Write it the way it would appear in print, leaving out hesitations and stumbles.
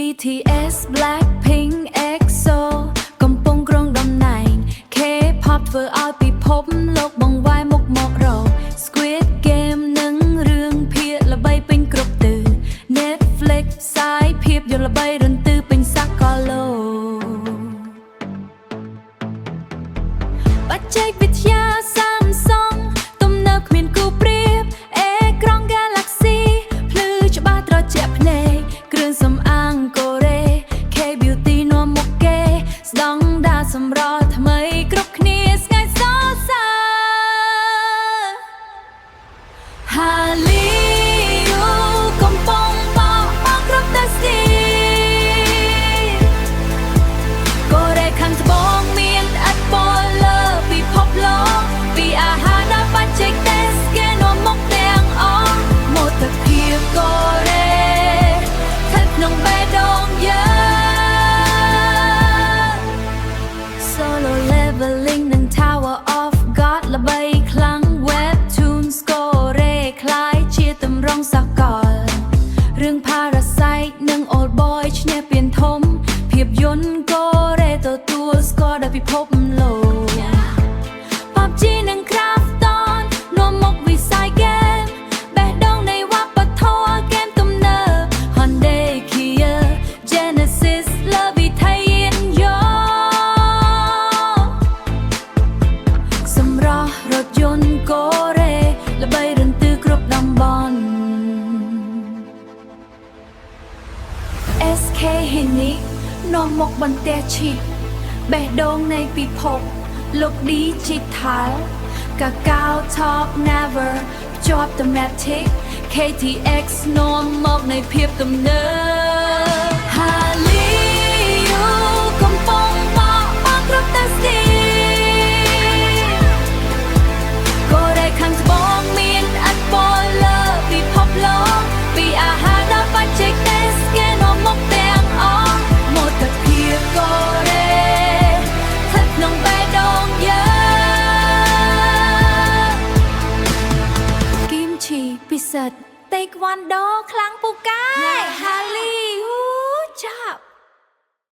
BTS Blackpink EXO កំពុងគ្រងដំណែង K-pop ធ្វើឲ្យពិភពលោកបង្វែរមុខមករក Squid Game និងរឿងភាគល្បីពេញគ្រប់ទិស Netflix ផ្សាយភាពយន្តល្បីរន្ទឺពេញសកលលោកបច្ចេកវិទ្យា Samsung ទំនើបគ្មានគូប្រៀបអេក្រង់ Galaxy ភ្លឺច្បាស់ត្រជាក់ភ្នែកគ្រឿងសម្អាងកូរ៉េ K-beauty នាំមុខគេស្ដង់ដារសម្រស់ថ្មីគ្រប់គ្នាស្ងាយសរសើរ Hallyu កំពុងបោកគ្រប់ទិសទីកូរ៉េខាងត្បូងមានឥទ្ធិពលលើពិភពលោកពីអាហារដល់បច្ចេកទេសគេនាំមុខទាំងអស់មោទកភាពកូរ៉េស្ថិតក្នុងបេះដូងយើង Solo leveling និង Tower of God ល្បីខ្លាំង Webtoons កូរ៉េคล้ายជាតម្រង់សកលរឿង Parasite និង Old Boy ឈ្នះពានធំភាពយន្តកូរ៉េទទួលស្គាល់ដោយពិភពលោក PUBG និង Krafton នាំមុខវិស័យហ្គេមបេះដូងនៃវប្បធម៌ហ្គេមទំនើប Hyundai Kia Genesis លើវិថីយានយន្តសម្រស់រថយន្តកូរ៉េល្បីរន្ទឺគ្រប់តំបន់ SK Hynix នាំមុខបន្ទះឈីបបេះដូងនៃពិភពលោក Digital Kakao Talk Never ភ្ជាប់ Thematic KTX នាំមកនៃភាពទំនើប Hallyu កំពុងបោកគ្រប់ទិសទីកូរ៉េខាងត្បូងមានឥទ្ធិពលលើពិភពលោកពីអាហារដល់បច្ចេកទេសគេនាំមុខទាំងអស់មោទកភាពកូរ៉េស្ថិតក្នុងបេះដូងយើងគីមឈីពិសិដ្ឋតេក្វាន់ដូខ្លាំងពូកែ Hallyu ចាប់